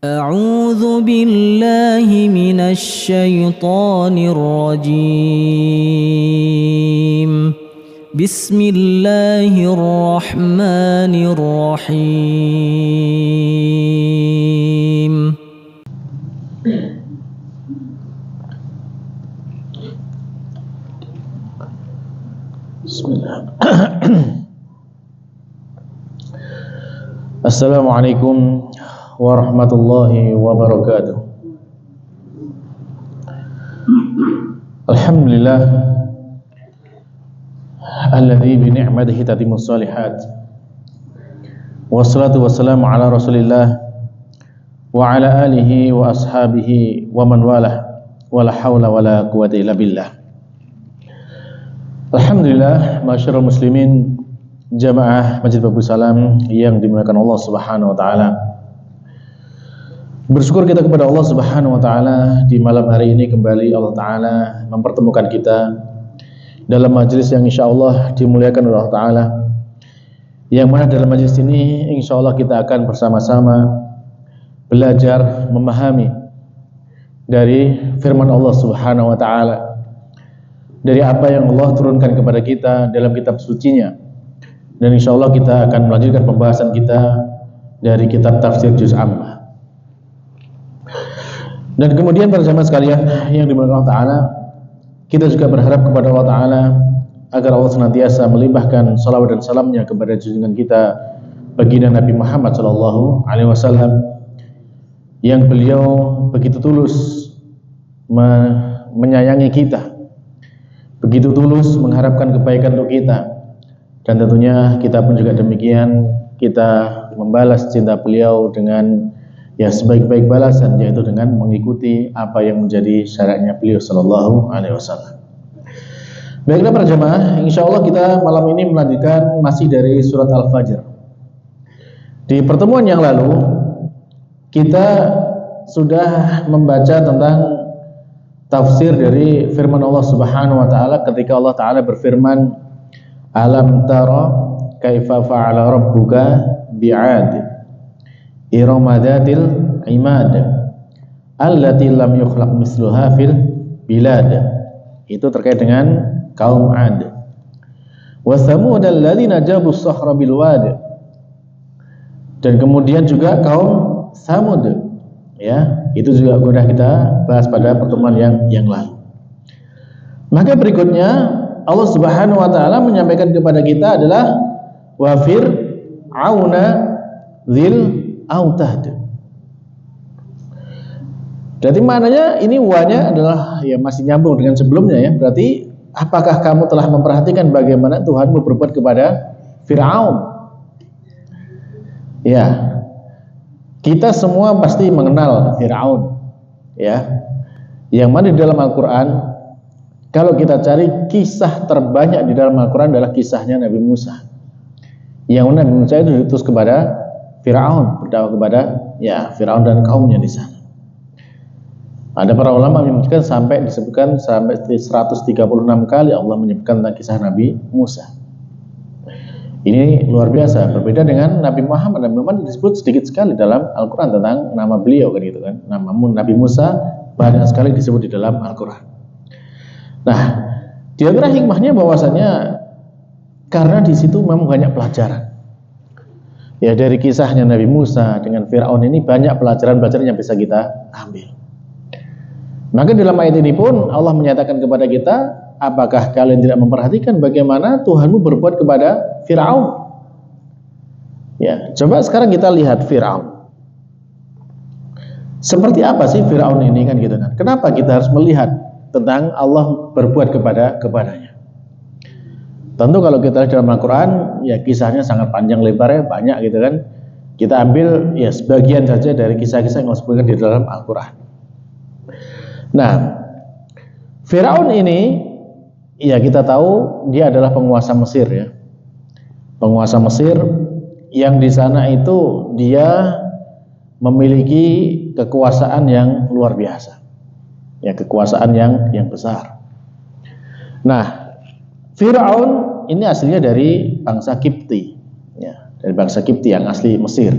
أعوذ بالله من الشيطان الرجيم. بسم الله الرحمن الرحيم. Bismillah. Assalamualaikum warahmatullahi wabarakatuh. Alhamdulillah alladzi bi ni'matihi tatimmus shalihat. Wassalatu wassalamu ala Rasulillah wa ala alihi wa ashabihi wa man walah. Wala haula wala quwwata illa billah. Alhamdulillah, masyarul muslimin, jamaah Masjid Babus Salam yang dimuliakan Allah Subhanahu wa taala. Bersyukur kita kepada Allah Subhanahu wa taala di malam hari ini kembali Allah taala mempertemukan kita dalam majelis yang insyaallah dimuliakan oleh Allah taala. Yang mana dalam majelis ini insyaallah kita akan bersama-sama belajar memahami dari firman Allah Subhanahu wa taala, dari apa yang Allah turunkan kepada kita dalam kitab sucinya. Dan insyaallah kita akan melanjutkan pembahasan kita dari kitab tafsir Juz Ammah. Dan kemudian para jamaah sekalian yang dimuliakan Allah Ta'ala, kita juga berharap kepada Allah Ta'ala agar Allah senantiasa melimpahkan salawat dan salamnya kepada junjungan kita baginda Nabi Muhammad SAW, yang beliau begitu tulus menyayangi kita, begitu tulus mengharapkan kebaikan untuk kita. Dan tentunya kita pun juga demikian, kita membalas cinta beliau dengan sebaik-baik balasan, yaitu dengan mengikuti apa yang menjadi syariatnya beliau sallallahu alaihi wasallam. Baiklah para jemaah, insyaallah kita malam ini melanjutkan masih dari surat Al-Fajr. Di pertemuan yang lalu kita sudah membaca tentang tafsir dari firman Allah Subhanahu wa taala ketika Allah taala berfirman, alam tara kaifa fa'ala rabbuka bi'ad Irama dzatil imad allati lam yukhlaq misluha fil bilad. Itu terkait dengan kaum Ad. Wa Tsamud alladzina jabu as-sakhra bil wad. Dan kemudian juga kaum Tsamud, ya, itu juga sudah kita bahas pada pertemuan yang lalu. Maka berikutnya Allah Subhanahu wa taala menyampaikan kepada kita adalah wa fir'auna dzil autad. Jadi maknanya ini wanya adalah masih nyambung dengan sebelumnya, ya. Berarti apakah kamu telah memperhatikan bagaimana Tuhanmu berbuat kepada Fir'aun? Ya. Kita semua pasti mengenal Fir'aun, ya. Yang mana di dalam Al-Qur'an, kalau kita cari kisah terbanyak di dalam Al-Qur'an adalah kisahnya Nabi Musa. Yang mana Nabi Musa itu diutus kepada Fir'aun, berdakwah kepada Fir'aun dan kaumnya di sana. Ada para ulama menyebutkan disebutkan sampai 136 kali Allah menyebutkan tentang kisah Nabi Musa. Ini luar biasa, berbeda dengan Nabi Muhammad. Nabi Muhammad disebut sedikit sekali dalam Al-Quran tentang nama beliau, kan gitu kan. Namun Nabi Musa banyak sekali disebut di dalam Al-Quran. Nah, di antara hikmahnya bahwasanya karena di situ memang banyak pelajaran. Ya, dari kisahnya Nabi Musa dengan Fir'aun ini banyak pelajaran-pelajaran yang bisa kita ambil. Maka dalam ayat ini pun Allah menyatakan kepada kita, apakah kalian tidak memperhatikan bagaimana Tuhanmu berbuat kepada Fir'aun? Ya, coba sekarang kita lihat Fir'aun. Seperti apa sih Fir'aun ini, kan gitu kan? Kenapa kita harus melihat tentang Allah berbuat kepadanya? Tentu kalau kita lihat dalam Al-Quran, kisahnya sangat panjang lebar, banyak gitu kan. Kita ambil sebagian saja dari kisah-kisah yang disebutkan di dalam Al-Quran. Nah, Fir'aun ini, kita tahu dia adalah penguasa Mesir, ya. Penguasa Mesir yang di sana itu dia memiliki kekuasaan yang luar biasa. Ya, kekuasaan yang besar. Nah, Fir'aun ini aslinya dari bangsa Kipti, ya, dari bangsa Kipti yang asli Mesir.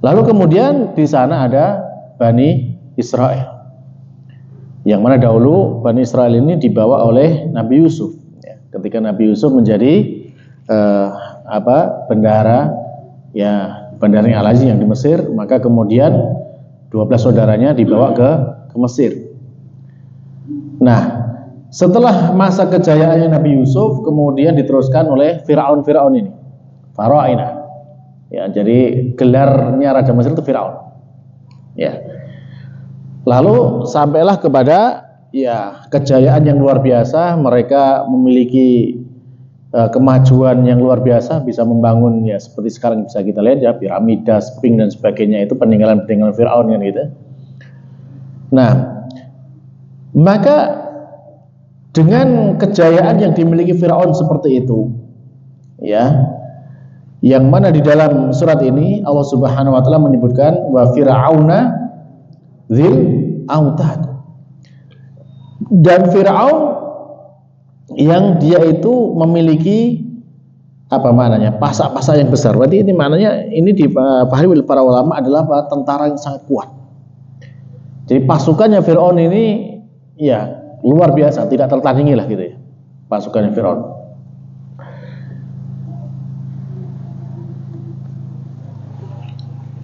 Lalu kemudian di sana ada Bani Israel, yang mana dahulu Bani Israel ini dibawa oleh Nabi Yusuf. Ya, ketika Nabi Yusuf menjadi bendahara, ya bendaharanya Al-Aziz yang di Mesir, maka kemudian 12 saudaranya dibawa ke Mesir. Nah, setelah masa kejayaannya Nabi Yusuf, kemudian diteruskan oleh Fir'aun ini, Faraina. Ya, jadi gelarnya Raja Mesir itu Fir'aun. Ya. Lalu sampailah kepada ya kejayaan yang luar biasa. Mereka memiliki kemajuan yang luar biasa, bisa membangun ya seperti sekarang bisa kita lihat ya, piramida, Sphinx dan sebagainya, itu peninggalan-peninggalan Fir'aun kan gitu. Nah, maka dengan kejayaan yang dimiliki Fir'aun seperti itu, ya, yang mana di dalam surat ini Allah Subhanahu wa taala menyebutkan wa fir'auna dzil autad. Dan Fir'aun yang dia itu memiliki apa maknanya? Pasak-pasak yang besar. Berarti ini maknanya ini dipahami oleh para ulama adalah tentara yang sangat kuat. Jadi pasukannya Fir'aun ini ya luar biasa, tidak tertandingi lah gitu ya. Pasukannya Fir'aun.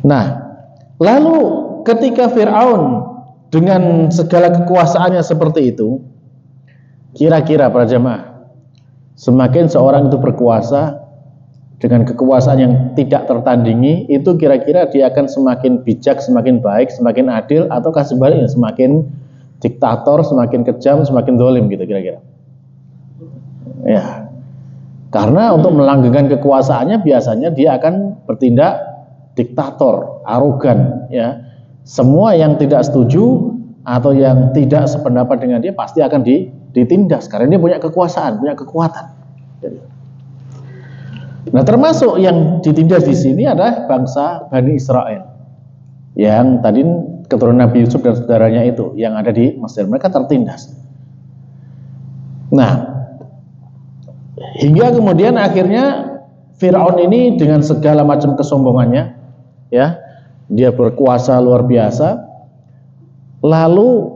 Nah, lalu ketika Fir'aun dengan segala kekuasaannya seperti itu, kira-kira para jamaah, semakin seorang itu berkuasa dengan kekuasaan yang tidak tertandingi, itu kira-kira dia akan semakin bijak, semakin baik, semakin adil, ataukah sebaliknya semakin diktator, semakin kejam, semakin dolim gitu kira-kira. Ya, karena untuk melanggengkan kekuasaannya biasanya dia akan bertindak diktator, arogan, ya. Semua yang tidak setuju atau yang tidak sependapat dengan dia pasti akan ditindas karena dia punya kekuasaan, punya kekuatan. Nah, termasuk yang ditindas di sini adalah bangsa Bani Israel, yang tadi keturunan Nabi Yusuf dan saudaranya itu yang ada di Mesir, mereka tertindas. Nah, hingga kemudian akhirnya Fir'aun ini dengan segala macam kesombongannya, ya, dia berkuasa luar biasa, lalu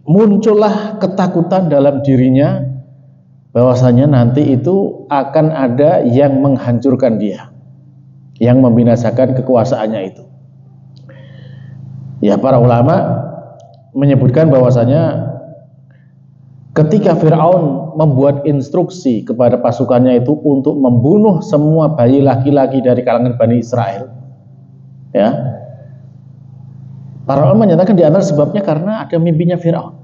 muncullah ketakutan dalam dirinya bahwasanya nanti itu akan ada yang menghancurkan dia, yang membinasakan kekuasaannya itu. Ya, para ulama menyebutkan bahwasanya ketika Fir'aun membuat instruksi kepada pasukannya itu untuk membunuh semua bayi laki-laki dari kalangan Bani Israel, ya, para ulama menyatakan di antara sebabnya karena ada mimpinya Fir'aun.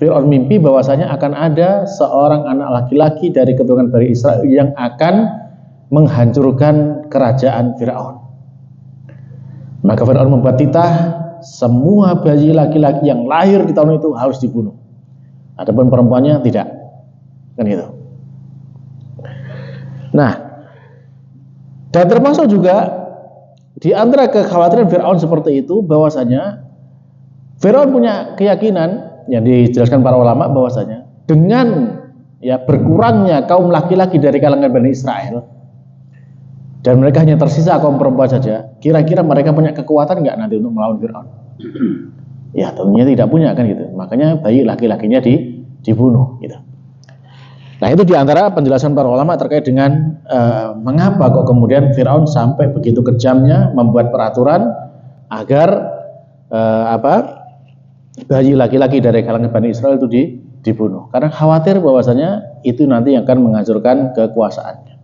Fir'aun mimpi bahwasanya akan ada seorang anak laki-laki dari keturunan Bani Israel yang akan menghancurkan kerajaan Fir'aun. Maka Fir'aun membuat titah, semua bayi laki-laki yang lahir di tahun itu harus dibunuh. Adapun perempuannya tidak, kan gitu. Nah, dan termasuk juga di antara kekhawatiran Fir'aun seperti itu bahwasanya Fir'aun punya keyakinan yang dijelaskan para ulama bahwasanya dengan ya berkurangnya kaum laki-laki dari kalangan Bani Israel dan mereka hanya tersisa kaum perempuan saja, kira-kira mereka punya kekuatan nggak nanti untuk melawan Fir'aun? Ya tentunya tidak punya kan gitu. Makanya bayi laki-lakinya dibunuh gitu. Nah, itu diantara penjelasan para ulama terkait dengan mengapa kok kemudian Fir'aun sampai begitu kejamnya membuat peraturan agar bayi laki-laki dari kalangan Bani Israel itu dibunuh. Karena khawatir bahwasanya itu nanti yang akan menghancurkan kekuasaannya.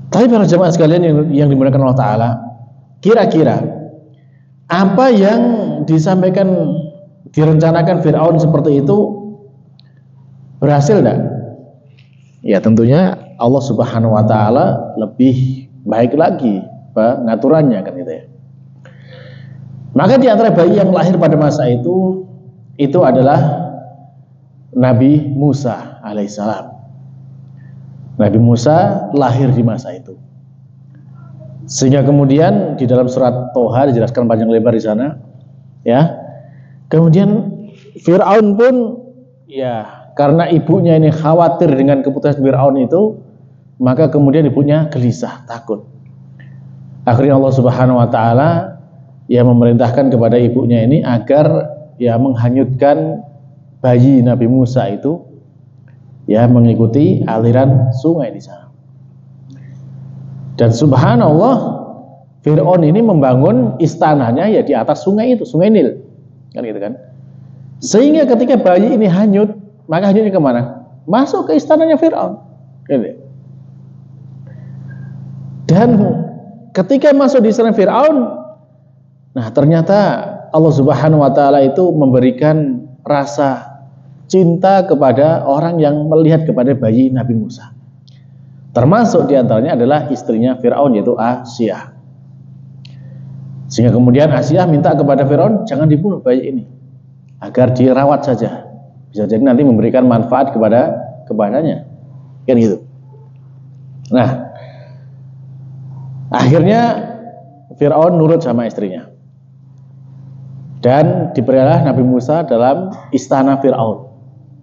Tapi para jemaah sekalian yang dimuliakan Allah Ta'ala, kira-kira apa yang disampaikan, direncanakan Fir'aun seperti itu berhasil enggak? Ya tentunya Allah Subhanahu wa Ta'ala lebih baik lagi pengaturannya kan gitu ya. Maka di antara bayi yang lahir pada masa itu adalah Nabi Musa alaihissalam. Nabi Musa lahir di masa itu. Sehingga kemudian di dalam surat Toha dijelaskan panjang lebar di sana, ya. Kemudian Fir'aun pun ya karena ibunya ini khawatir dengan keputusan Fir'aun itu, maka kemudian ibunya gelisah, takut. Akhirnya Allah Subhanahu wa taala ya memerintahkan kepada ibunya ini agar ya menghanyutkan bayi Nabi Musa itu ya mengikuti aliran sungai di sana. Dan subhanallah, Fir'aun ini membangun istananya ya di atas sungai itu, sungai Nil, kan gitu kan. Sehingga ketika bayi ini hanyut, maka hanyutnya kemana? Masuk ke istananya Fir'aun. Gitu. Dan ketika masuk di istana Fir'aun, nah ternyata Allah Subhanahu wa taala itu memberikan rasa cinta kepada orang yang melihat kepada bayi Nabi Musa. Termasuk diantaranya adalah istrinya Fir'aun, yaitu Asyah. Sehingga kemudian Asyah minta kepada Fir'aun, jangan dibunuh bayi ini, agar dirawat saja. Bisa jadi nanti memberikan manfaat kepadanya. Kan gitu. Nah, akhirnya Fir'aun nurut sama istrinya. Dan diberilah Nabi Musa dalam istana Fir'aun.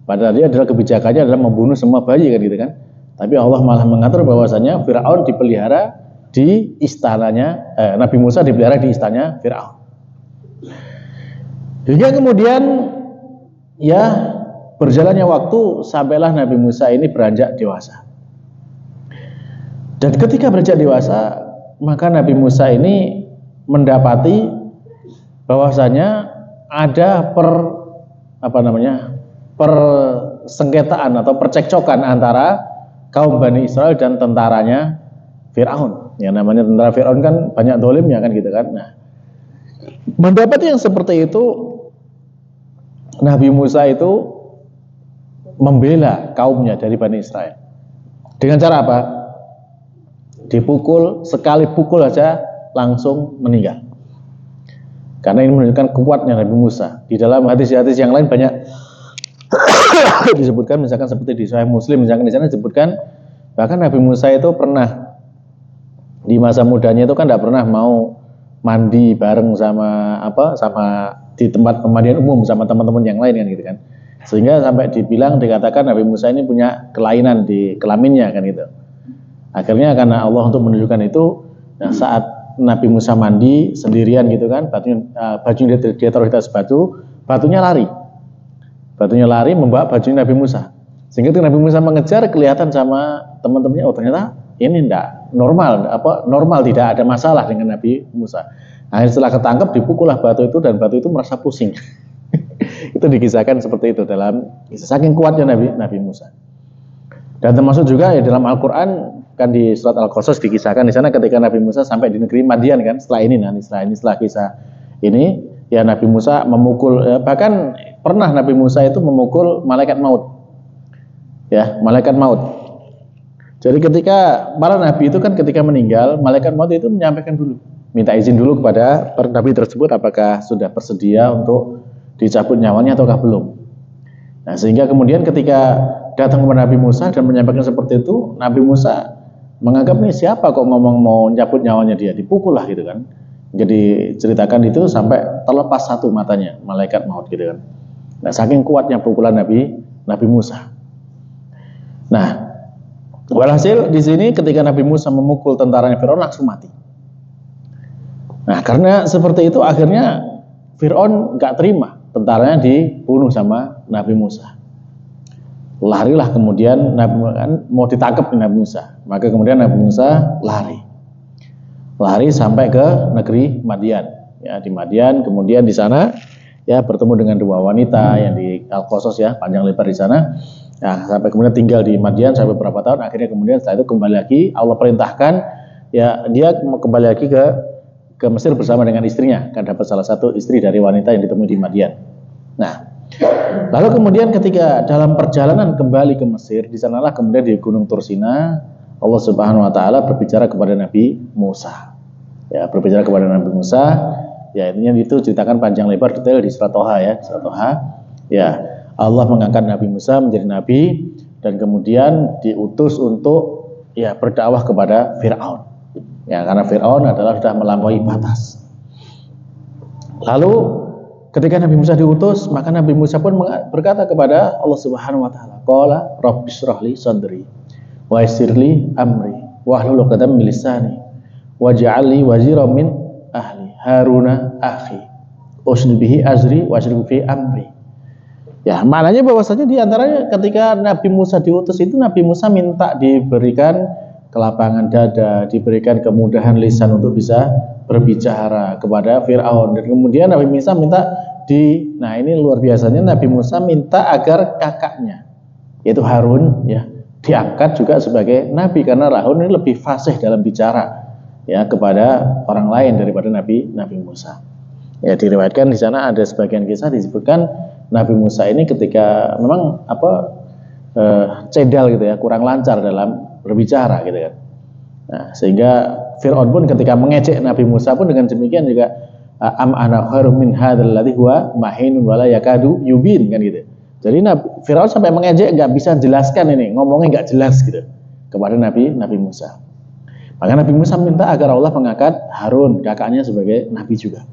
Padahal dia adalah kebijakannya adalah membunuh semua bayi, kan gitu kan. Tapi Allah malah mengatur bahwasanya Fir'aun dipelihara di istananya, Nabi Musa dipelihara di istananya Fir'aun. Hingga kemudian ya berjalannya waktu sampailah Nabi Musa ini beranjak dewasa. Dan ketika beranjak dewasa, maka Nabi Musa ini mendapati bahwasanya ada persengketaan atau percekcokan antara kaum Bani Israel dan tentaranya Fir'aun. Yang namanya tentara Fir'aun kan banyak dolimnya, kan gitu kan. Nah, mendapati yang seperti itu, Nabi Musa itu membela kaumnya dari Bani Israel. Dengan cara apa? Dipukul, sekali pukul aja langsung meninggal. Karena ini menunjukkan kuatnya Nabi Musa. Di dalam hadis-hadis yang lain banyak disebutkan, misalkan seperti di Sahih Muslim, misalkan di sana disebutkan bahkan Nabi Musa itu pernah di masa mudanya itu kan tidak pernah mau mandi bareng sama di tempat pemandian umum sama teman-teman yang lain, kan gitu kan. Sehingga sampai dikatakan Nabi Musa ini punya kelainan di kelaminnya, kan gitu. Akhirnya karena Allah untuk menunjukkan itu, nah saat Nabi Musa mandi sendirian gitu kan, bajunya dia taruh di atas batunya lari. Batunya lari membawa bajunya Nabi Musa. Sehingga Nabi Musa mengejar, kelihatan sama teman-temannya, oh ternyata ini enggak normal, tidak ada masalah dengan Nabi Musa. Akhirnya setelah ketangkep dipukullah batu itu, dan batu itu merasa pusing. Itu dikisahkan seperti itu dalam saking kuatnya Nabi Musa. Dan termasuk juga ya dalam Al-Qur'an kan di surat Al-Qasas dikisahkan di sana ketika Nabi Musa sampai di negeri Madian kan, setelah kisah ini ya Nabi Musa memukul, bahkan pernah Nabi Musa itu memukul malaikat maut. Ya, malaikat maut. Jadi ketika para nabi itu kan ketika meninggal, malaikat maut itu menyampaikan dulu, minta izin dulu kepada nabi tersebut apakah sudah bersedia untuk dicabut nyawanya ataukah belum. Nah, sehingga kemudian ketika datang kepada Nabi Musa dan menyampaikan seperti itu, Nabi Musa menganggap nih siapa kok ngomong mau nyabut nyawanya dia, dipukul lah gitu kan. Jadi ceritakan itu sampai terlepas satu matanya malaikat maut gitu kan. Nah, saking kuatnya pukulan Nabi Musa. Nah, walhasil di sini ketika Nabi Musa memukul tentaranya Fir'aun langsung mati. Nah, karena seperti itu akhirnya Fir'aun nggak terima tentaranya dibunuh sama Nabi Musa. Larilah kemudian mau ditangkap Nabi Musa. Maka kemudian Nabi Musa lari sampai ke negeri Madian. Ya, di Madian kemudian di sana ya bertemu dengan dua wanita yang di Al-Qasas ya, panjang lebar di sana. Nah, sampai kemudian tinggal di Madian sampai beberapa tahun. Akhirnya kemudian setelah itu kembali lagi, Allah perintahkan ya dia kembali lagi ke Mesir bersama dengan istrinya, kan dapat salah satu istri dari wanita yang ditemui di Madian. Nah, lalu kemudian ketika dalam perjalanan kembali ke Mesir, di sanalah kemudian di Gunung Tursina Allah Subhanahu wa taala berbicara kepada Nabi Musa. Ya, berbicara kepada Nabi Musa, ya intinya itu ceritakan panjang lebar detail di surat Toha ya, surat Toha. Ya, Allah mengangkat Nabi Musa menjadi nabi dan kemudian diutus untuk ya berdakwah kepada Fir'aun. Ya, karena Fir'aun adalah sudah melampaui batas. Lalu ketika Nabi Musa diutus, maka Nabi Musa pun berkata kepada Allah Subhanahu wa taala, "Qala rabbishrah li sadri wa yassir li amri wahlul 'uqdatam min lisani waj'alni waziran min ahli Haruna akhi ushdud bihi azri wasyriku fi amri. Ya, maknanya bahwasanya di antaranya ketika Nabi Musa diutus itu Nabi Musa minta diberikan kelapangan dada, diberikan kemudahan lisan untuk bisa berbicara kepada Fir'aun, dan kemudian Nabi Musa minta nah ini luar biasanya, Nabi Musa minta agar kakaknya yaitu Harun ya diangkat juga sebagai nabi, karena Harun ini lebih fasih dalam bicara ya kepada orang lain daripada Nabi Musa. Ya, diriwayatkan di sana ada sebagian kisah disebutkan Nabi Musa ini ketika memang cedal gitu ya, kurang lancar dalam berbicara gitu kan. Nah, sehingga Fir'aun pun ketika mengejek Nabi Musa pun dengan demikian juga am ana khairum min hadzal ladzi huwa mahinun wala yakadu yubin kan gitu. Jadi Fir'aun sampai mengejek, nggak bisa jelaskan ini, ngomongnya nggak jelas gitu kepada Nabi Musa. Maka Nabi Musa minta agar Allah mengangkat Harun kakaknya sebagai nabi juga.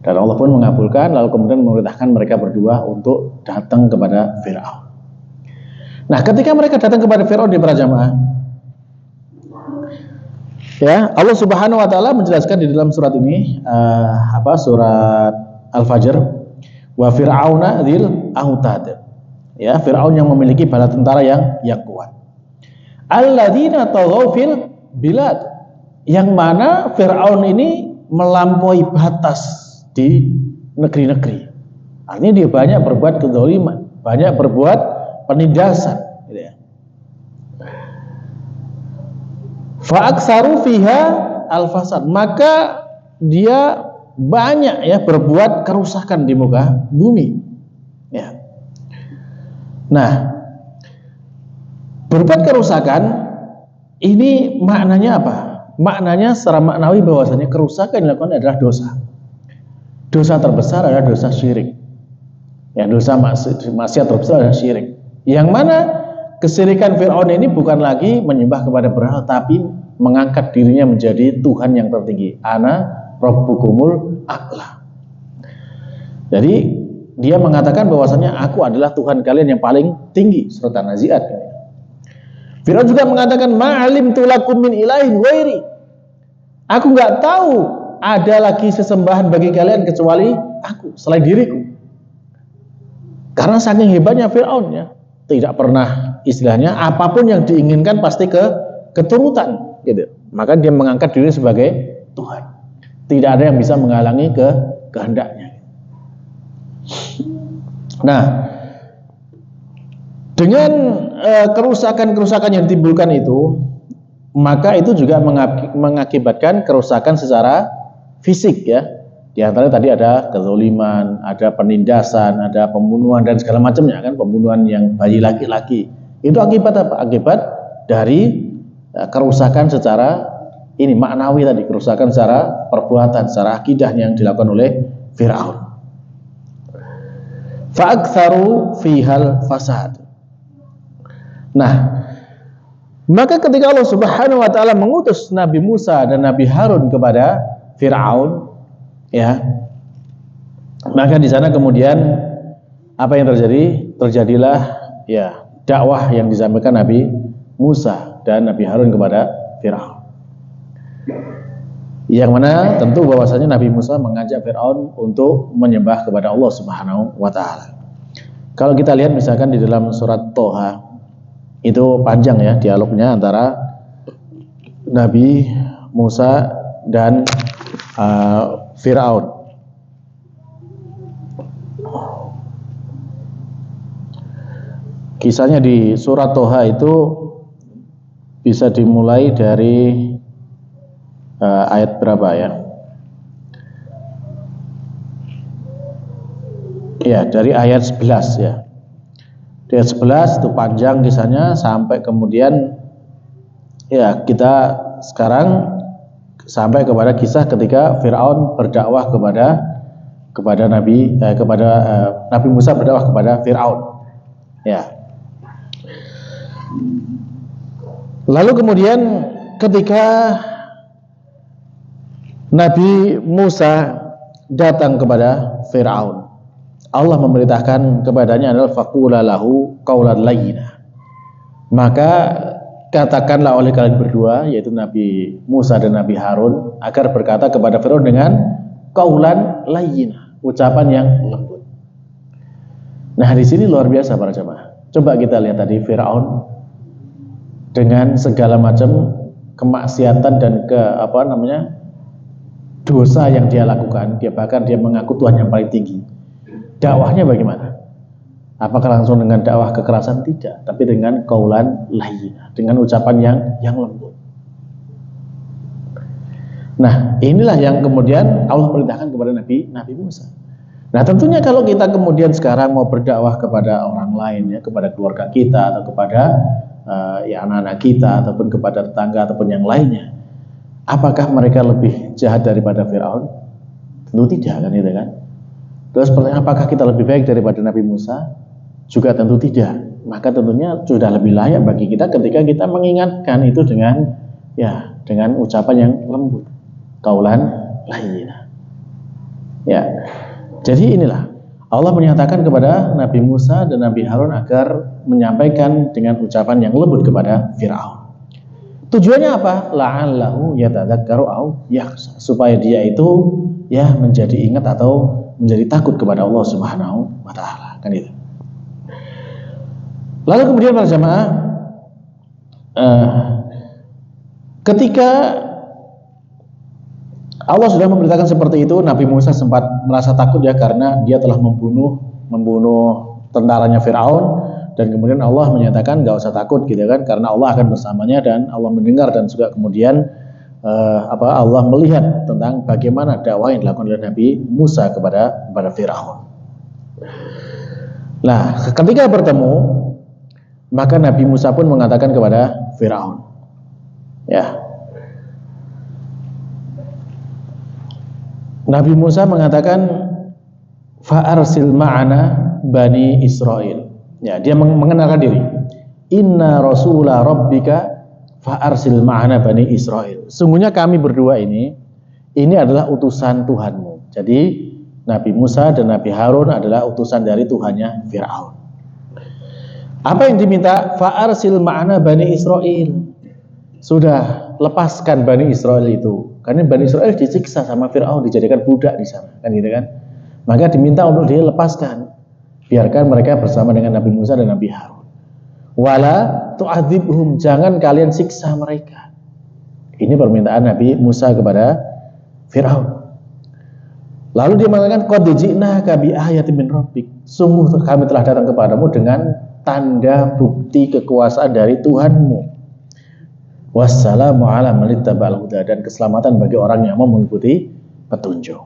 Dan Allah pun mengabulkan, lalu kemudian memerintahkan mereka berdua untuk datang kepada Fir'aun. Nah, ketika mereka datang kepada Fir'aun di para jamaah, ya Allah Subhanahu Wa Taala menjelaskan di dalam surat ini, surat Al-Fajr, wa Fir'auna dzil autad. Ya, Fir'aun yang memiliki bala tentara yang kuat. Alladzina taghaw fil bilad, yang mana Fir'aun ini melampaui batas di negeri-negeri. Artinya dia banyak berbuat kezaliman, banyak berbuat penindasan gitu ya. Fa aktsaru fiha al-fasad, maka dia banyak ya berbuat kerusakan di muka bumi ya. Nah, berbuat kerusakan ini maknanya apa? Maknanya secara maknawi bahwasanya kerusakan yang dilakukan adalah dosa. Dosa terbesar adalah dosa syirik. Ya, dosa maksiat terbesar adalah syirik. Yang mana kesyirikan Fir'aun ini bukan lagi menyembah kepada berhala, tapi mengangkat dirinya menjadi Tuhan yang tertinggi. Ana rabbukumul a'la. Jadi dia mengatakan bahwasanya aku adalah Tuhan kalian yang paling tinggi. Surat An-Nazi'at. Fir'aun juga mengatakan ma'alimtu lakum min ilahin ghairi. Aku nggak tahu ada lagi sesembahan bagi kalian kecuali aku, selain diriku. Karena saking hebatnya Fir'aun ya, tidak pernah istilahnya apapun yang diinginkan pasti keturutan gitu. Maka dia mengangkat diri sebagai Tuhan. Tidak ada yang bisa menghalangi kehendaknya. Nah, dengan kerusakan-kerusakan yang ditimbulkan itu, maka itu juga mengakibatkan kerusakan secara fisik ya. Di antaranya tadi ada kezaliman, ada penindasan, ada pembunuhan dan segala macamnya kan, pembunuhan yang bayi laki-laki. Itu akibat apa? Akibat dari kerusakan secara ini maknawi tadi, kerusakan secara perbuatan, secara akidah yang dilakukan oleh Fir'aun. Fa'aktsaru fihal fasad. Nah, maka ketika Allah Subhanahu wa taala mengutus Nabi Musa dan Nabi Harun kepada Fir'aun, ya, maka di sana kemudian apa yang terjadi? Terjadilah ya dakwah yang disampaikan Nabi Musa dan Nabi Harun kepada Fir'aun. Yang mana tentu bahwasanya Nabi Musa mengajak Fir'aun untuk menyembah kepada Allah Subhanahu wa taala. Kalau kita lihat misalkan di dalam surat Toha, itu panjang ya dialognya antara Nabi Musa dan Fir'aun. Kisahnya di surat Toha itu bisa dimulai dari ayat berapa ya? Ya, dari ayat 11 ya. Di ayat 11 itu panjang kisahnya sampai kemudian ya kita sekarang sampai kepada kisah ketika Fir'aun berdakwah kepada Nabi Musa berdakwah kepada Fir'aun. Ya. Lalu kemudian ketika Nabi Musa datang kepada Fir'aun, Allah memerintahkan kepadanya adalah faqula lahu qaulan layyina. Maka katakanlah oleh kalian berdua, yaitu Nabi Musa dan Nabi Harun, agar berkata kepada Firaun dengan qaulan layyina, ucapan yang lembut. Nah, di sini luar biasa para jemaah. Coba kita lihat tadi Firaun dengan segala macam kemaksiatan dan dosa yang dia lakukan, bahkan dia mengaku Tuhan yang paling tinggi. Dakwahnya bagaimana? Apakah langsung dengan dakwah kekerasan? Tidak, tapi dengan qaulan layyina, dengan ucapan yang lembut. Nah, inilah yang kemudian Allah perintahkan kepada Nabi Musa. Nah, tentunya kalau kita kemudian sekarang mau berdakwah kepada orang lain, ya, kepada keluarga kita atau kepada anak-anak kita ataupun kepada tetangga ataupun yang lainnya, apakah mereka lebih jahat daripada Firaun? Tentu tidak, kan, itu kan. Terus pertanyaan, apakah kita lebih baik daripada Nabi Musa? Juga tentu tidak. Maka tentunya sudah lebih layak bagi kita ketika kita mengingatkan itu dengan ucapan yang lembut, qaulan layyina. Ya. Jadi inilah Allah menyatakan kepada Nabi Musa dan Nabi Harun agar menyampaikan dengan ucapan yang lembut kepada Firaun. Tujuannya apa? La'allahu yatadzakkaru au yakhsha, supaya dia itu menjadi ingat atau menjadi takut kepada Allah Subhanahu wa taala, kan itu. Lalu kemudian para jamaah, ketika Allah sudah memberitakan seperti itu, Nabi Musa sempat merasa takut ya, karena dia telah membunuh tentaranya Firaun, dan kemudian Allah menyatakan nggak usah takut gitu kan, karena Allah akan bersamanya dan Allah mendengar, dan juga kemudian Allah melihat tentang bagaimana dakwah yang dilakukan oleh Nabi Musa kepada Firaun. Nah, ketika bertemu, maka Nabi Musa pun mengatakan kepada Firaun, ya, Nabi Musa mengatakan fa'arsil ma'ana bani Israel. Ya, dia mengenalkan diri. Inna rasula rabbika fa'arsil ma'ana bani Israel. Sungguhnya kami berdua ini adalah utusan Tuhanmu. Jadi Nabi Musa dan Nabi Harun adalah utusan dari Tuhannya Firaun. Apa yang diminta? Fa'arsil ma'ana bani Israel. Sudah, lepaskan Bani Israel itu. Karena Bani Israel disiksa sama Firaun, dijadikan budak di sana, kan gitu kan. Maka diminta untuk dilepaskan. Biarkan mereka bersama dengan Nabi Musa dan Nabi Harun. Wala tu'adzibhum, jangan kalian siksa mereka. Ini permintaan Nabi Musa kepada Firaun. Lalu dia mengatakan qad ji'naka bi ayatin min rabbik. Sungguh kami telah datang kepadamu dengan tanda bukti kekuasaan dari Tuhanmu. Wassalamu ala man ittaba'al huda, dan keselamatan bagi orang yang mau mengikuti petunjuk.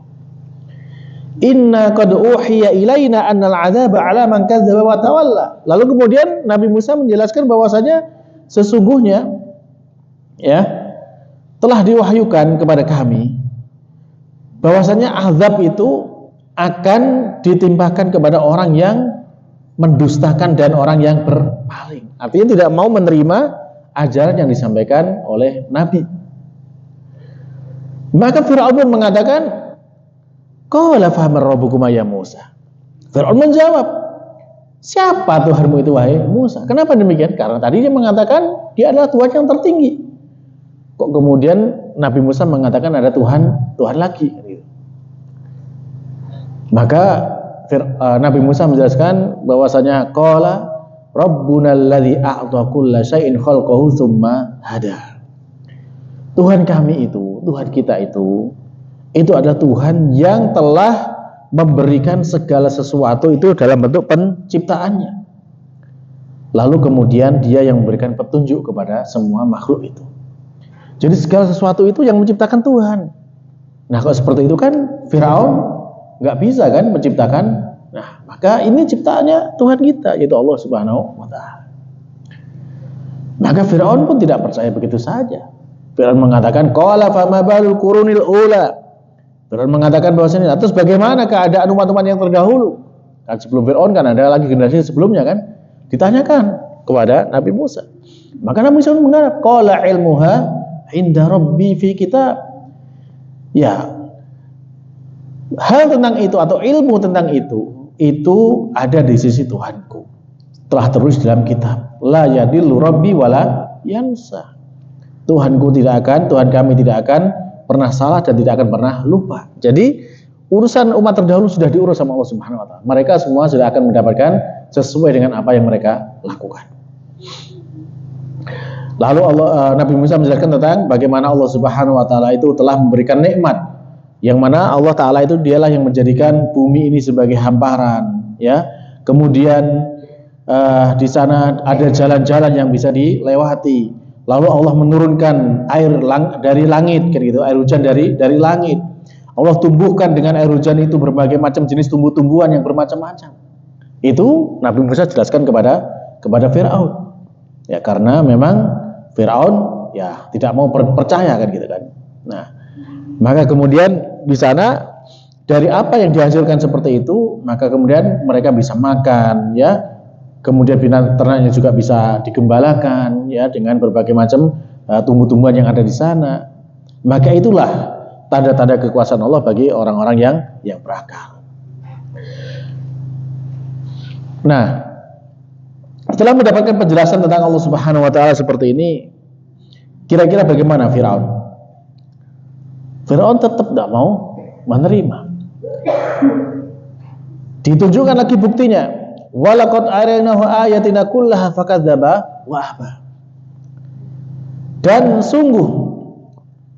Inna qad uhiya ilaina annal 'adzaba 'ala man kadzdzaba wa tawalla. Lalu kemudian Nabi Musa menjelaskan bahwasanya sesungguhnya telah diwahyukan kepada kami bahwasanya azab itu akan ditimpakan kepada orang yang mendustakan dan orang yang berpaling. Artinya tidak mau menerima ajaran yang disampaikan oleh Nabi. Maka Fir'aun pun mengatakan, qala faman rabbukuma ya Musa. Fir'aun menjawab, siapa Tuhanmu itu wahai Musa? Kenapa demikian? Karena tadi dia mengatakan dia adalah Tuhan yang tertinggi. Kok kemudian Nabi Musa mengatakan ada Tuhan lagi? Maka Nabi Musa menjelaskan bahwasanya qala Rabbuna alladzi a'ta kulla syai'in khalqahu tsumma hada. Tuhan kami itu, Tuhan kita itu adalah Tuhan yang telah memberikan segala sesuatu itu dalam bentuk penciptaannya. Lalu kemudian dia yang memberikan petunjuk kepada semua makhluk itu. Jadi segala sesuatu itu yang menciptakan Tuhan. Nah, kalau seperti itu kan Firaun nggak bisa kan menciptakan. Nah, maka ini ciptaannya Tuhan kita, yaitu Allah Subhanahu wa taala. Maka Firaun pun tidak percaya begitu saja. Firaun mengatakan qala fama balul qurunil ula. Firaun mengatakan bahwasanya terus bagaimana keadaan umat-umat yang terdahulu? Kan sebelum Firaun kan ada lagi generasi sebelumnya kan? Ditanyakan kepada Nabi Musa. Maka Nabi Musa mengatakan qala ilmuha inda rabbi fi kitab. Ya, hal tentang itu atau ilmu tentang itu ada di sisi Tuhanku, telah tertulis dalam kitab. La yadillu rabbi wala yansa. Tuhan kami tidak akan pernah salah dan tidak akan pernah lupa. Jadi urusan umat terdahulu sudah diurus sama Allah Subhanahu wa taala. Mereka semua sudah akan mendapatkan sesuai dengan apa yang mereka lakukan. Lalu Nabi Musa menjelaskan tentang bagaimana Allah Subhanahu wa taala itu telah memberikan nikmat, yang mana Allah taala itu dialah yang menjadikan bumi ini sebagai hamparan, ya. Kemudian di sana ada jalan-jalan yang bisa dilewati. Lalu Allah menurunkan air dari langit, gitu, air hujan dari langit. Allah tumbuhkan dengan air hujan itu berbagai macam jenis tumbuh-tumbuhan yang bermacam-macam. Itu Nabi Musa jelaskan kepada Firaun. Ya, karena memang Firaun ya tidak mau percaya kan gitu kan. Nah, maka kemudian di sana dari apa yang dihasilkan seperti itu, maka kemudian mereka bisa makan, ya. Kemudian binatang ternaknya juga bisa digembalakan, ya, dengan berbagai macam tumbuh-tumbuhan yang ada di sana. Maka itulah tanda-tanda kekuasaan Allah bagi orang-orang yang berakal. Nah, setelah mendapatkan penjelasan tentang Allah Subhanahu wa taala seperti ini, kira-kira bagaimana Firaun? Firaun tetap tidak mau menerima. Ditunjukkan lagi buktinya. Walaqad araynahu ayatina kullaha fakadzdzaba wa aba. Dan sungguh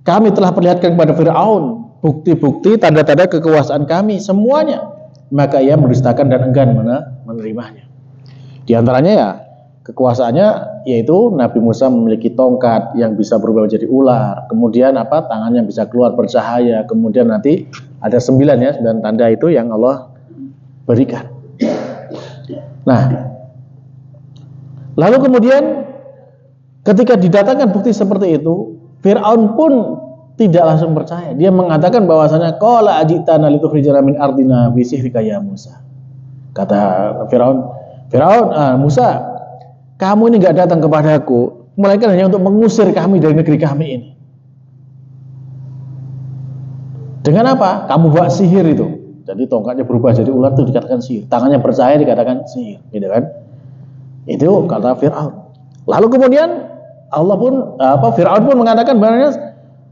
kami telah perlihatkan kepada Firaun bukti-bukti tanda-tanda kekuasaan kami semuanya, maka ia mendustakan dan enggan menerimanya. Di antaranya ya kekuasaannya yaitu Nabi Musa memiliki tongkat yang bisa berubah menjadi ular, kemudian tangannya bisa keluar bercahaya, kemudian nanti ada 9 tanda itu yang Allah berikan. Nah, lalu kemudian ketika didatangkan bukti seperti itu, Fir'aun pun tidak langsung percaya. Dia mengatakan bahwasanya qala ajitana litukhrijana min ardina bi sihrika ya Musa. Kata Fir'aun, Musa, kamu ini nggak datang kepadaku, melainkan hanya untuk mengusir kami dari negeri kami ini. Dengan apa? Kamu bawa sihir itu. Jadi tongkatnya berubah jadi ular itu dikatakan sihir, tangannya percaya dikatakan sihir, gitu kan? Itu kata Fir'aun. Lalu kemudian Fir'aun pun mengatakan bahwa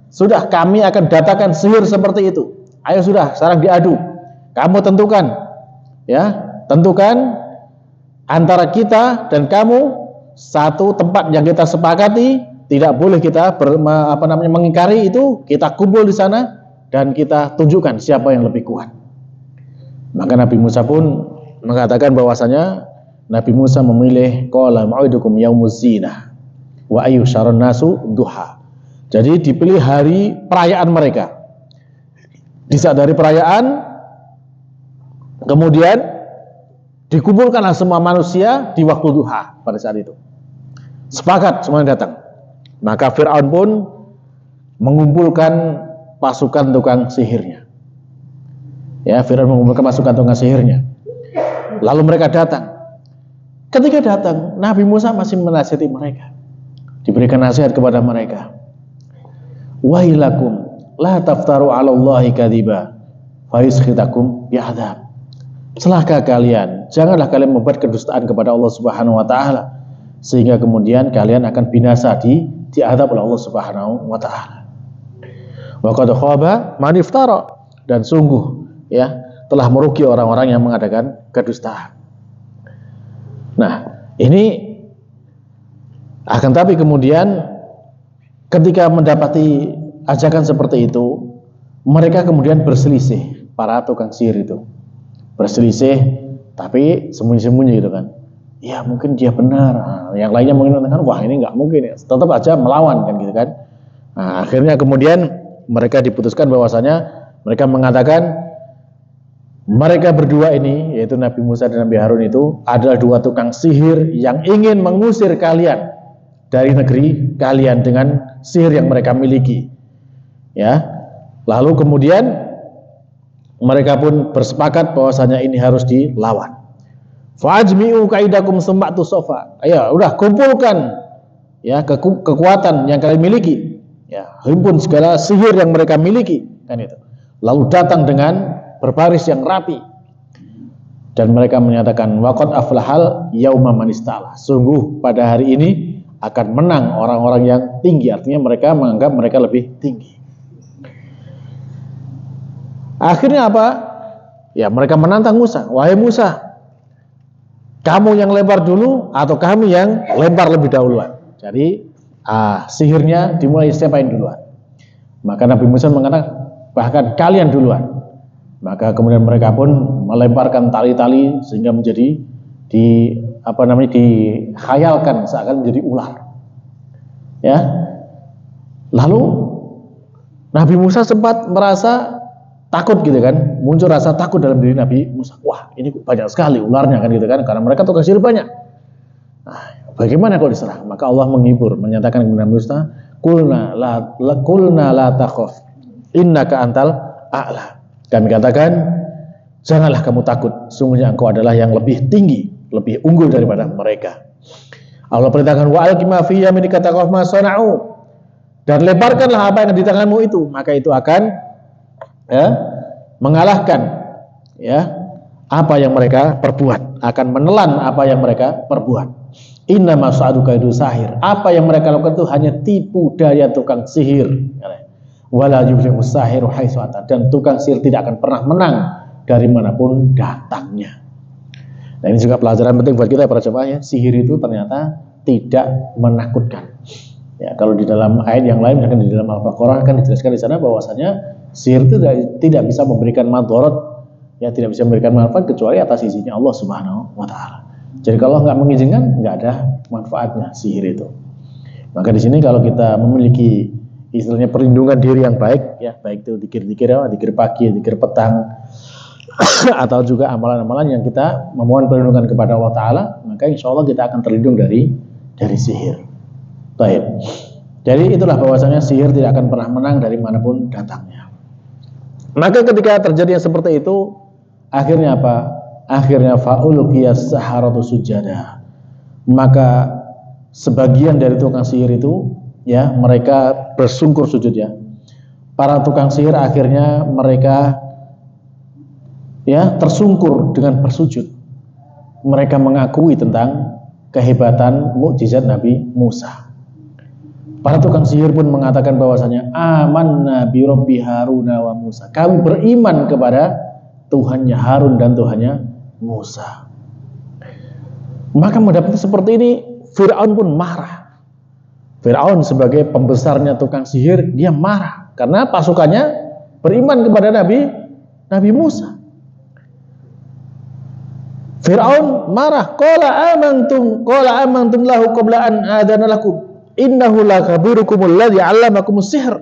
sudah kami akan datangkan sihir seperti itu. Ayo sudah, sekarang diadu. Kamu tentukan, ya, tentukan antara kita dan kamu satu tempat yang kita sepakati, tidak boleh kita mengingkari itu, kita kumpul di sana dan kita tunjukkan siapa yang lebih kuat. Maka Nabi Musa pun mengatakan bahwasanya Nabi Musa memilih qala mau'idukum yaumuz zinah wa ayu syarrun nasu duha. Jadi dipilih hari perayaan mereka. Di saat dari perayaan kemudian dikumpulkanlah semua manusia di waktu duha pada saat itu. Sepakat semuanya datang. Maka Fir'aun pun mengumpulkan pasukan tukang sihirnya. Ya, Fir'aun mengumpulkan pasukan tukang sihirnya. Lalu mereka datang. Ketika datang, Nabi Musa masih menasihati mereka. Diberikan nasihat kepada mereka. Wailakum la taftaru 'ala Allahi kadziba fa yuskhitakum bi'adzab. Celaka kalian, janganlah kalian membuat kedustaan kepada Allah Subhanahu wa taala sehingga kemudian kalian akan binasa diazab oleh Allah Subhanahu wa taala. Wa qad khaba man iftara, dan sungguh ya telah merugi orang-orang yang mengadakan kedustaan. Nah, ini akan tapi kemudian ketika mendapati ajakan seperti itu, mereka kemudian berselisih, para tukang sihir itu berselisih, tapi sembunyi-sembunyi gitu kan. Ya mungkin dia benar, yang lainnya mungkin mengatakan wah ini nggak mungkin, ya. Tetap aja melawan kan gitu kan. Nah, akhirnya kemudian mereka diputuskan bahwasanya mereka mengatakan mereka berdua ini, yaitu Nabi Musa dan Nabi Harun itu adalah dua tukang sihir yang ingin mengusir kalian dari negeri kalian dengan sihir yang mereka miliki. Ya, lalu kemudian mereka pun bersepakat bahwasanya ini harus dilawan. Fajmi'u kaidakum sum'atu sofa. Ayo, udah kumpulkan ya kekuatan yang kalian miliki. Ya, himpun segala sihir yang mereka miliki, kan itu. Lalu datang dengan berbaris yang rapi. Dan mereka menyatakan waqad aflahal yauma man ista'la. Sungguh pada hari ini akan menang orang-orang yang tinggi. Artinya mereka menganggap mereka lebih tinggi. Akhirnya apa? Ya, mereka menantang Musa. Wahai Musa, kamu yang lempar dulu atau kami yang lempar lebih dahuluan? Jadi sihirnya dimulai siapa yang duluan. Maka Nabi Musa mengatakan bahkan kalian duluan. Maka kemudian mereka pun melemparkan tali-tali sehingga menjadi dikhayalkan seakan menjadi ular. Ya. Lalu Nabi Musa sempat merasa takut gitu kan, muncul rasa takut dalam diri Nabi Musa. Wah, ini banyak sekali ularnya kan gitu kan, karena mereka tukang sihir banyak. Nah, bagaimana kalau diserang? Maka Allah menghibur, menyatakan kepada Nabi Musa, Qulna la takhaf, innaka antal a'la. Kami katakan, janganlah kamu takut, sungguhnya engkau adalah yang lebih tinggi, lebih unggul daripada mereka. Allah perintahkan wa alqi ma fi yaminika taqaf ma sana'u, dan lebarkanlah apa yang di tanganmu itu, maka itu akan mengalahkan apa yang mereka perbuat, akan menelan apa yang mereka perbuat. Inna mas'aduka itu sahir, apa yang mereka lakukan itu hanya tipu daya tukang sihir. Wala yuflihu sahiru haitsu ata, dan tukang sihir tidak akan pernah menang dari manapun datangnya. Nah, ini juga pelajaran penting buat kita para jemaah ya. Sihir itu ternyata tidak menakutkan. Ya, kalau di dalam ayat yang lain, misalkan di dalam Al-Baqarah kan dijelaskan di sana bahwasanya sihir itu tidak bisa memberikan madharat, ya tidak bisa memberikan manfaat kecuali atas izinnya Allah Subhanahu wa taala. Jadi kalau nggak mengizinkan, nggak ada manfaatnya sihir itu. Maka di sini kalau kita memiliki istilahnya perlindungan diri yang baik, ya baik itu zikir-zikir, zikir pagi, zikir petang, atau juga amalan-amalan yang kita memohon perlindungan kepada Allah Taala, maka insya Allah kita akan terlindung dari sihir. Baik. Jadi itulah bahwasanya sihir tidak akan pernah menang dari manapun datangnya. Maka ketika terjadi yang seperti itu, akhirnya apa? Akhirnya fa'ulqiyas saharatu sujada. Maka sebagian dari tukang sihir itu, ya mereka bersungkur sujud ya. Para tukang sihir akhirnya mereka tersungkur dengan bersujud. Mereka mengakui tentang kehebatan mukjizat Nabi Musa. Para tukang sihir pun mengatakan bahwasanya amanna bi rabbi Haruna wa Musa. Kami beriman kepada Tuhannya Harun dan Tuhannya Musa. Maka mendapati seperti ini, Fir'aun pun marah. Fir'aun sebagai pembesarnya tukang sihir, dia marah karena pasukannya beriman kepada Nabi Musa. Fir'aun marah, qala amantum lahu qabla an adana lakum innahu lakabirukumul ladzi 'allamakumus sihr.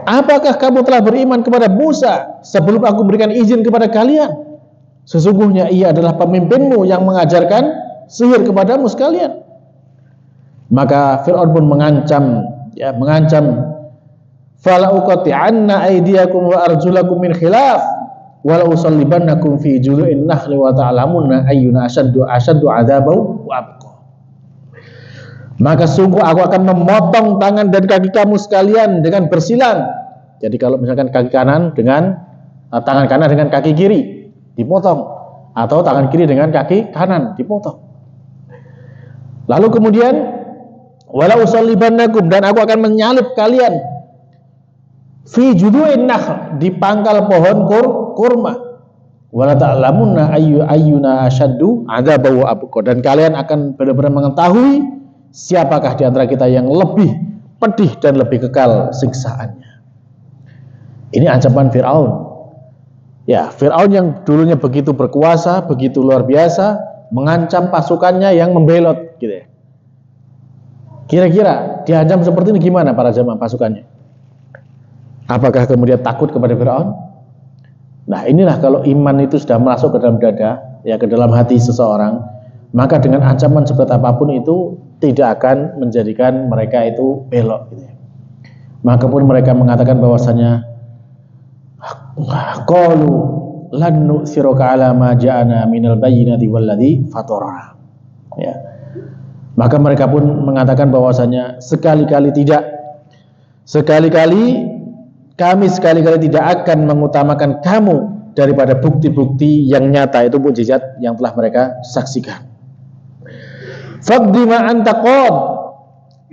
Apakah kamu telah beriman kepada Musa sebelum aku berikan izin kepada kalian? Sesungguhnya ia adalah pemimpinmu yang mengajarkan sihir kepadamu sekalian. Maka Fir'aun pun mengancam, fala uqati'anna aydiyakum wa arjulakum min khilaf wa la usallibannakum fi julu'in nakhli wa ta'lamunna ayyuna ashaddu 'adzaban wa abqa. Maka sungguh aku akan memotong tangan dan kaki kamu sekalian dengan bersilang. Jadi kalau misalkan kaki kanan dengan tangan kanan dengan kaki kiri dipotong, atau tangan kiri dengan kaki kanan dipotong. Lalu kemudian wala usallibannakum, dan aku akan menyalib kalian fi judu'in nakhl, di pangkal pohon kurma. Wala ta'lamunna ayyuna ashaddu 'adzaban wa abqa, dan kalian akan benar-benar mengetahui siapakah di antara kita yang lebih pedih dan lebih kekal siksaannya. Ini ancaman Fir'aun. Ya, Fir'aun yang dulunya begitu berkuasa, begitu luar biasa, mengancam pasukannya yang membelot, gitu ya. Kira-kira diancam seperti ini gimana para jamaah pasukannya? Apakah kemudian takut kepada Fir'aun? Nah, inilah kalau iman itu sudah masuk ke dalam dada, ya ke dalam hati seseorang, maka dengan ancaman seperti apapun itu tidak akan menjadikan mereka itu belok, gitu ya. Maka pun mereka mengatakan bahwasanya qalu lan nu'siraka 'ala ma ja'ana minal bayyinati walladzi fatarana. Ya. Maka mereka pun mengatakan bahwasanya sekali-kali kami tidak akan mengutamakan kamu daripada bukti-bukti yang nyata, itu mukjizat yang telah mereka saksikan. Faqdi ma anta qad.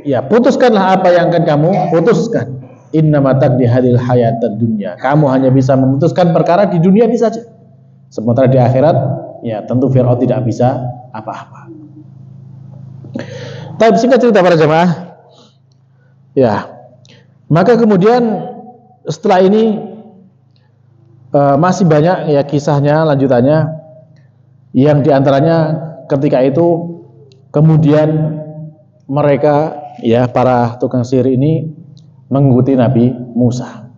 Ya, putuskanlah apa yang akan kamu putuskan. Innama taqdi hadhil hayatad dunya. Kamu hanya bisa memutuskan perkara di dunia ini saja. Sementara di akhirat, ya tentu Fir'aun tidak bisa apa-apa. Tapi singkat cerita para jemaah, ya, maka kemudian setelah ini masih banyak ya kisahnya, lanjutannya, yang diantaranya ketika itu kemudian mereka ya para tukang sihir ini mengikuti Nabi Musa,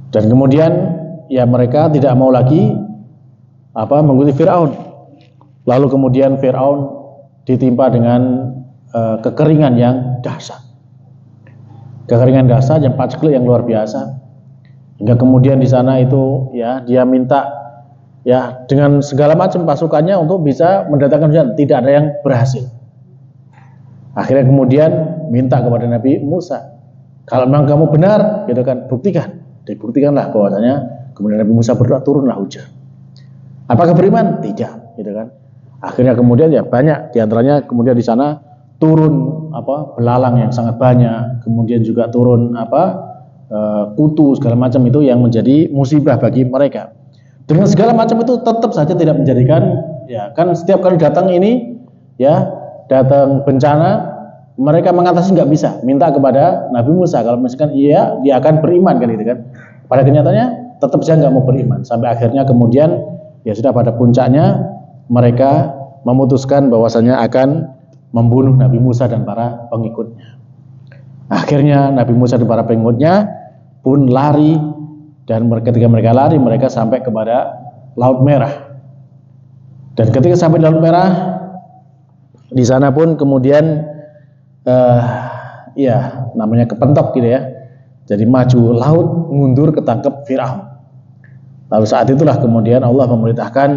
dan kemudian ya mereka tidak mau lagi mengikuti Fir'aun. Lalu kemudian Fir'aun ditimpa dengan kekeringan yang dahsyat, yang paceklik yang luar biasa, hingga kemudian di sana itu ya dia minta ya dengan segala macam pasukannya untuk bisa mendatangkan hujan, tidak ada yang berhasil. Akhirnya kemudian minta kepada Nabi Musa, kalau memang kamu benar, gitu kan, dibuktikanlah bahwasanya. Kemudian Nabi Musa berdoa, turunlah hujan. Apakah beriman? Tidak, gitu kan. Akhirnya kemudian ya banyak diantaranya kemudian di sana turun belalang yang sangat banyak, kemudian juga turun kutu segala macam itu yang menjadi musibah bagi mereka. Dengan segala macam itu tetap saja tidak menjadikan, ya kan setiap kali datang ini ya datang bencana, mereka mengatasi nggak bisa, minta kepada Nabi Musa kalau misalkan iya dia akan beriman kan gitu kan. Pada kenyataannya tetap saja nggak mau beriman, sampai akhirnya kemudian ya sudah pada puncaknya mereka memutuskan bahwasanya akan membunuh Nabi Musa dan para pengikutnya. Akhirnya Nabi Musa dan para pengikutnya pun lari, dan ketika mereka lari mereka sampai kepada Laut Merah. Dan ketika sampai di Laut Merah, di sana pun kemudian ya namanya kepentok gitu ya. Jadi maju laut, mundur ketangkep Fir'aun. Lalu saat itulah kemudian Allah memerintahkan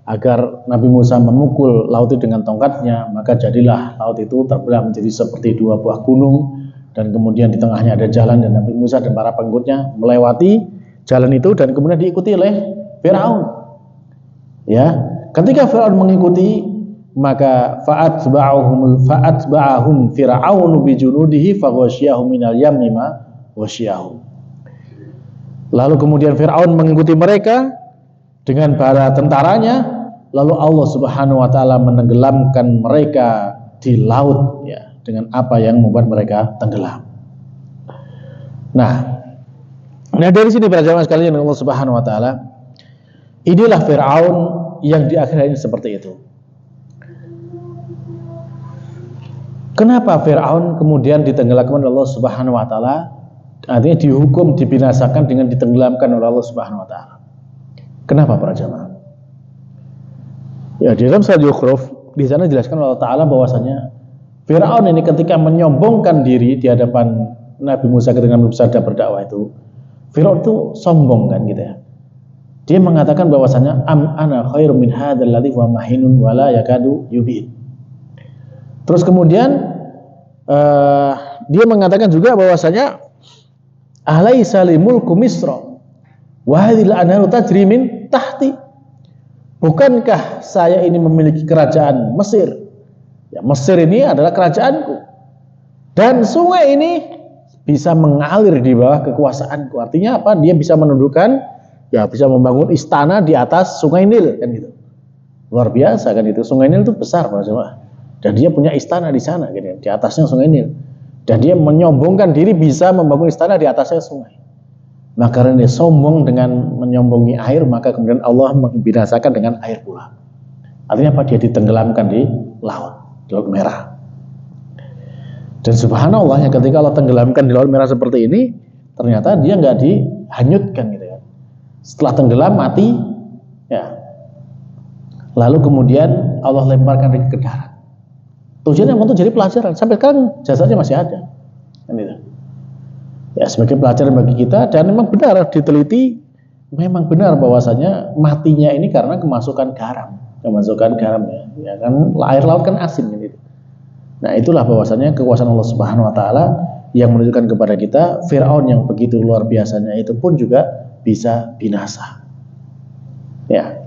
agar Nabi Musa memukul laut itu dengan tongkatnya, maka jadilah laut itu terbelah menjadi seperti dua buah gunung, dan kemudian di tengahnya ada jalan, dan Nabi Musa dan para pengikutnya melewati jalan itu dan kemudian diikuti oleh Fir'aun. Ya, ketika Fir'aun mengikuti, maka fa'atba'ahum Fir'aunu bijunudihi faghashiyahum minal yammi ma ghasyiyahum. Lalu kemudian Fir'aun mengikuti mereka dengan para tentaranya, lalu Allah Subhanahu wa taala menenggelamkan mereka di laut ya, dengan apa yang membuat mereka tenggelam. Nah dari sini para jamaah sekalian Allah Subhanahu wa taala, inilah Fir'aun yang di akhirnya seperti itu. Kenapa Fir'aun kemudian ditenggelamkan oleh Allah Subhanahu wa taala? Artinya dihukum, dibinasakan dengan ditenggelamkan oleh Allah Subhanahu wa taala. Kenapa para jamaah? Ya, di dalam surah Yusuf di sana dijelaskan oleh Allah taala bahwasanya Fir'aun ini ketika menyombongkan diri di hadapan Nabi Musa ketika Nabi Musa berdakwah itu, Fir'aun itu sombong kan gitu ya. Dia mengatakan bahwasanya ana khairum min hadzal ladzi huwa mahinun wa la yakadu yubin. Terus kemudian dia mengatakan juga bahwasanya alaisa li mulku Misra wa hadhil anharu tajri min tahti. Bukankah saya ini memiliki kerajaan Mesir? Ya, Mesir ini adalah kerajaanku. Dan sungai ini bisa mengalir di bawah kekuasaanku. Artinya apa? Dia bisa menundukkan, ya bisa membangun istana di atas Sungai Nil kan gitu. Luar biasa kan itu. Sungai Nil itu besar Pak Jemaah. Dan dia punya istana di sana gitu, di atasnya Sungai Nil. Dan dia menyombongkan diri bisa membangun istana di atasnya sungai. Maka karena dia sombong dengan menyombongi air, maka kemudian Allah membinasakan dengan air pula. Artinya apa? Dia ditenggelamkan di Laut Merah. Dan subhanallah, ketika Allah tenggelamkan di Laut Merah seperti ini, ternyata dia nggak dihanyutkan gitu ya. Setelah tenggelam mati, ya. Lalu kemudian Allah lemparkan ke darat. Tujuannya untuk jadi pelajaran. Sampai sekarang jasadnya masih ada. Kan itu. Ya, sebagai pelajaran bagi kita, dan memang benar diteliti, memang benar bahwasanya matinya ini karena kemasukan garam ya, ya kan air laut kan asin gitu. Nah, itulah bahwasanya kekuasaan Allah Subhanahu wa taala yang menunjukkan kepada kita Fir'aun yang begitu luar biasanya itu pun juga bisa binasa. Ya.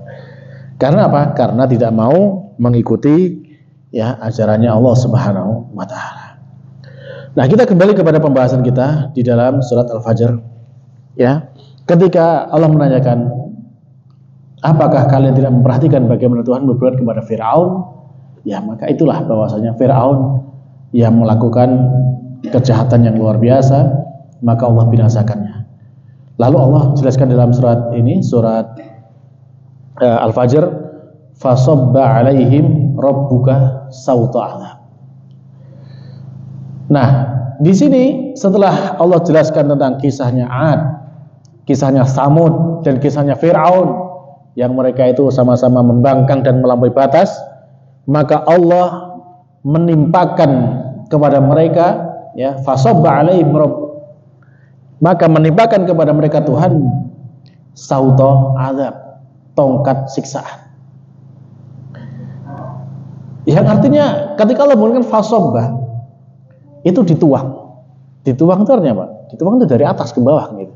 Karena apa? Karena tidak mau mengikuti ya ajarannya Allah Subhanahu wa taala. Nah, kita kembali kepada pembahasan kita di dalam surat Al-Fajr. Ya. Ketika Allah menanyakan, apakah kalian tidak memperhatikan bagaimana Tuhan berbuat kepada Firaun? Ya, maka itulah bahwasanya Firaun yang melakukan kejahatan yang luar biasa, maka Allah binasakannya. Lalu Allah jelaskan dalam surat ini, surat Al-Fajr, fasabba alaihim rabbuka sauta adzab. Nah, di sini setelah Allah jelaskan tentang kisahnya 'Ad, kisahnya Samud, dan kisahnya Fir'aun yang mereka itu sama-sama membangkang dan melampaui batas, maka Allah menimpakan kepada mereka, ya, fasabba alaihim rabb, maka menimpakan kepada mereka Tuhan sauta adzab, tongkat siksaan. Yang artinya ketika Allah menggunakan fasabba, itu dituang. Dituang itu artinya apa? Dituang itu dari atas ke bawah gitu.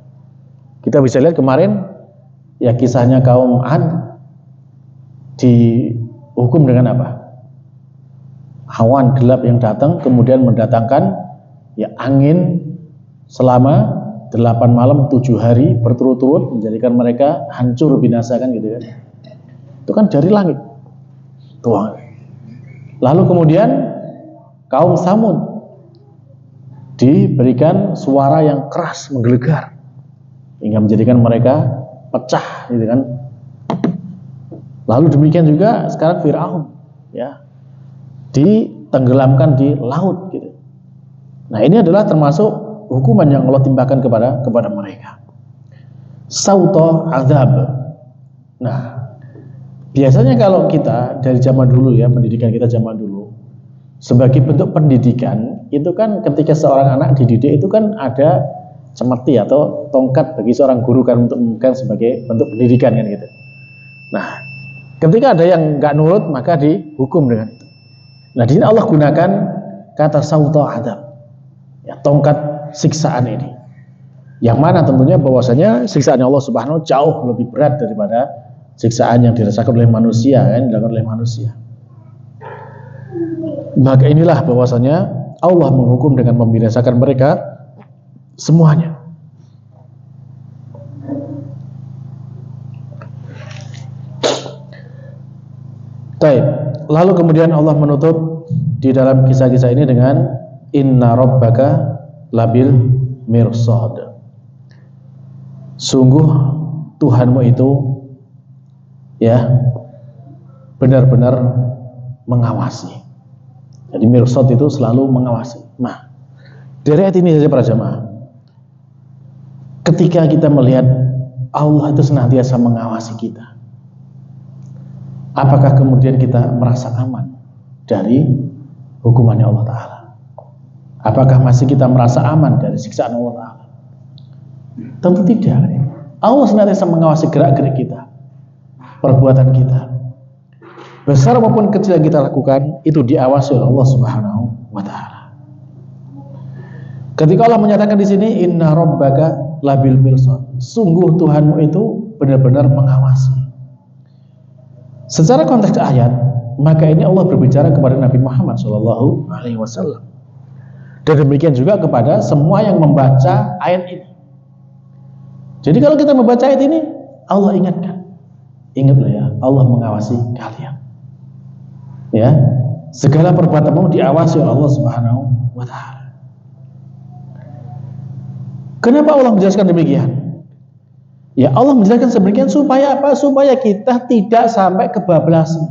Kita bisa lihat kemarin ya kisahnya kaum 'Ad dihukum dengan apa? Awan gelap yang datang kemudian mendatangkan ya angin selama 8 malam 7 hari berturut-turut menjadikan mereka hancur binasa kan gitu kan. Itu kan dari langit. Tuang. Lalu kemudian kaum Samud diberikan suara yang keras menggelegar hingga menjadikan mereka pecah gitu kan. Lalu demikian juga sekarang Firaun ya ditenggelamkan di laut gitu. Nah, ini adalah termasuk hukuman yang Allah timpakan kepada mereka. Sauta azab. Nah, biasanya kalau kita dari zaman dulu ya, pendidikan kita zaman dulu, sebagai bentuk pendidikan itu kan ketika seorang anak dididik itu kan ada cemeti atau tongkat bagi seorang guru kan untuk memegang sebagai bentuk pendidikan kan gitu. Nah, ketika ada yang nggak nurut maka dihukum dengan itu. Nah, di sini Allah gunakan kata sauta adzab, ya, tongkat siksaan ini. Yang mana tentunya bahwasanya siksaan Allah Subhanahu jauh lebih berat daripada siksaan yang dirasakan oleh manusia kan, dilakukan oleh manusia. Maka inilah bahwasanya Allah menghukum dengan membinasakan mereka semuanya. Baik. Lalu kemudian Allah menutup di dalam kisah-kisah ini dengan inna rabbaka labil mirsad. Sungguh Tuhanmu itu ya benar-benar mengawasi. Jadi mirsad itu selalu mengawasi. Nah, dari ayat ini saja para jamaah, ketika kita melihat Allah itu senantiasa mengawasi kita, apakah kemudian kita merasa aman dari hukumannya Allah Ta'ala? Apakah masih kita merasa aman dari siksaan Allah Ta'ala? Tentu tidak. Allah senantiasa mengawasi gerak-gerik kita, perbuatan kita. Besar maupun kecil yang kita lakukan itu diawasi oleh Allah Subhanahu wa taala. Ketika Allah menyatakan di sini inna rabbaka labil mirsad, sungguh Tuhanmu itu benar-benar mengawasi. Secara konteks ayat, maka ini Allah berbicara kepada Nabi Muhammad SAW. Dan demikian juga kepada semua yang membaca ayat ini. Jadi kalau kita membaca ayat ini, Allah ingatkan, ingatlah ya, Allah mengawasi kalian. Ya, segala perbuatanmu diawasi oleh Allah Subhanahu wa taala. Kenapa Allah menjelaskan demikian? Ya, Allah menjelaskan demikian supaya apa? Supaya kita tidak sampai kebablasan,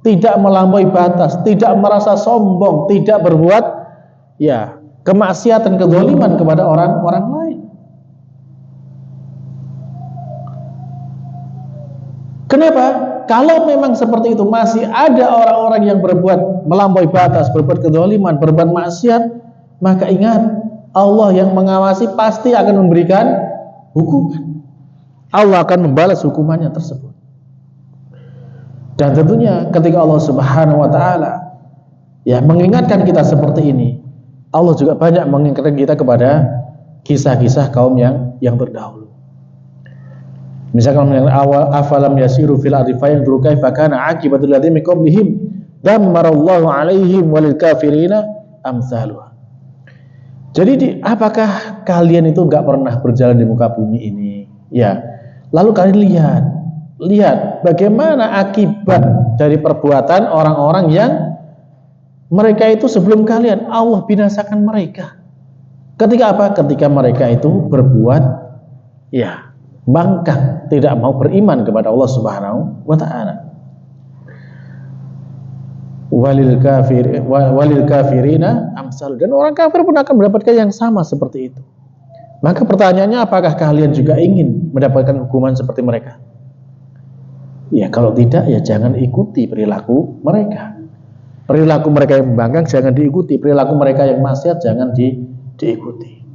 tidak melampaui batas, tidak merasa sombong, tidak berbuat ya kemaksiatan, kezaliman kepada orang lain. Kenapa? Kalau memang seperti itu masih ada orang-orang yang berbuat melampaui batas, berbuat kezaliman, berbuat maksiat, maka ingat Allah yang mengawasi pasti akan memberikan hukuman. Allah akan membalas hukumannya tersebut. Dan tentunya ketika Allah Subhanahu wa taala ya mengingatkan kita seperti ini, Allah juga banyak mengingatkan kita kepada kisah-kisah kaum yang terdahulu. Misalkan awal afalam yasiru fil ardi fayanzuru kaifa kana aqibatul ladzina min qablihim dammarallahu alaihim walil kafirina amsaluha. Jadi apakah kalian itu enggak pernah berjalan di muka bumi ini? Ya. Lalu kalian lihat bagaimana akibat dari perbuatan orang-orang yang mereka itu sebelum kalian, Allah binasakan mereka. Ketika apa? Ketika mereka itu berbuat ya bangkang, tidak mau beriman kepada Allah Subhanahu wa taala. Walil kafirina amsal, dan orang kafir pun akan mendapatkan yang sama seperti itu. Maka pertanyaannya, apakah kalian juga ingin mendapatkan hukuman seperti mereka? Ya kalau tidak, ya jangan ikuti perilaku mereka. Perilaku mereka yang membangkang jangan diikuti, perilaku mereka yang maksiat jangan diikuti.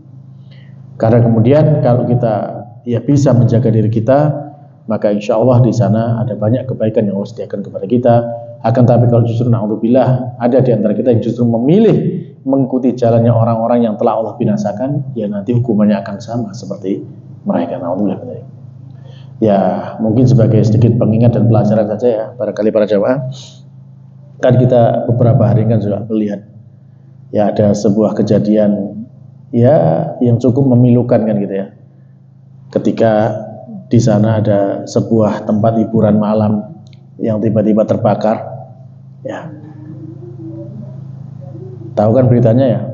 Karena kemudian kalau kita ya bisa menjaga diri kita, maka insya Allah di sana ada banyak kebaikan yang Allah sediakan kepada kita. Akan tapi kalau justru na'udzubillah ada di antara kita yang justru memilih mengikuti jalannya orang-orang yang telah Allah binasakan, ya nanti hukumannya akan sama seperti mereka. Na'udzubillah. Ya mungkin sebagai sedikit pengingat dan pelajaran saja ya, barangkali para jamaah. Kan kita beberapa hari kan juga melihat ya ada sebuah kejadian ya yang cukup memilukan kan gitu ya. Ketika di sana ada sebuah tempat hiburan malam yang tiba-tiba terbakar. Ya, tahu kan beritanya ya?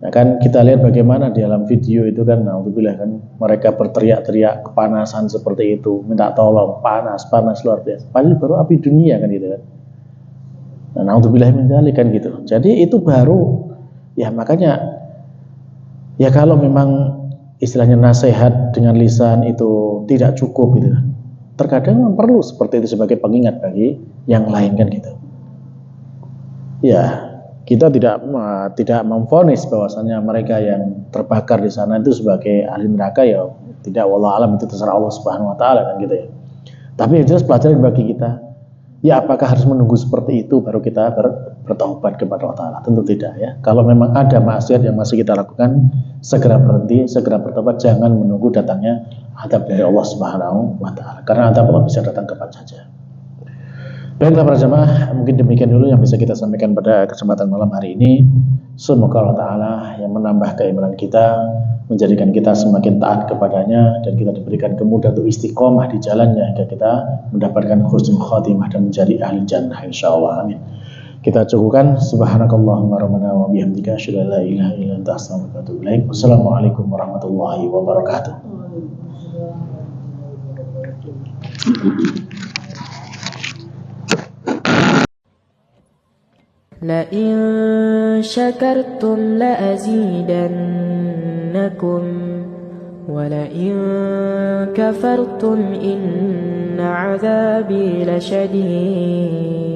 Nah kan kita lihat bagaimana di dalam video itu kan, alhamdulillah kan mereka berteriak-teriak kepanasan seperti itu, minta tolong, panas luar biasa. Padahal baru api dunia kan gitu kan. Nah, alhamdulillah minjali kan gitu. Jadi itu baru, ya makanya ya kalau memang istilahnya nasihat dengan lisan itu tidak cukup gitu kan. Terkadang perlu seperti itu sebagai pengingat bagi yang lain kan gitu. Ya, kita tidak memvonis bahwasanya mereka yang terbakar di sana itu sebagai ahli neraka, ya tidak, wallahu alam, itu terserah Allah Subhanahu wa taala kan gitu ya. Tapi yang jelas pelajaran bagi kita, ya apakah harus menunggu seperti itu baru kita bertaubat kepada Allah taala? Tentu tidak ya. Kalau memang ada maksiat yang masih kita lakukan, segera berhenti, segera bertobat, jangan menunggu datangnya azab dari Allah Subhanahu wa taala. Karena azab Allah bisa datang kapan saja. Baiklah para jemaah, mungkin demikian dulu yang bisa kita sampaikan pada kesempatan malam hari ini. Semoga Allah Ta'ala yang menambah keimanan kita, menjadikan kita semakin taat kepadanya, dan kita diberikan kemudahan untuk istiqomah di jalannya hingga kita mendapatkan husnul khotimah dan menjadi ahli jannah insyaallah. Amin. Kita cukupkan. Subhanakallahumma rabbana wa bihamdika asyhadu an la ilaha illa anta astaghfiruka wa atubu ilaik. Wassalamualaikum warahmatullahi wabarakatuh. لئن شكرتم لأزيدنكم ولئن كفرتم إن عذابي لشديد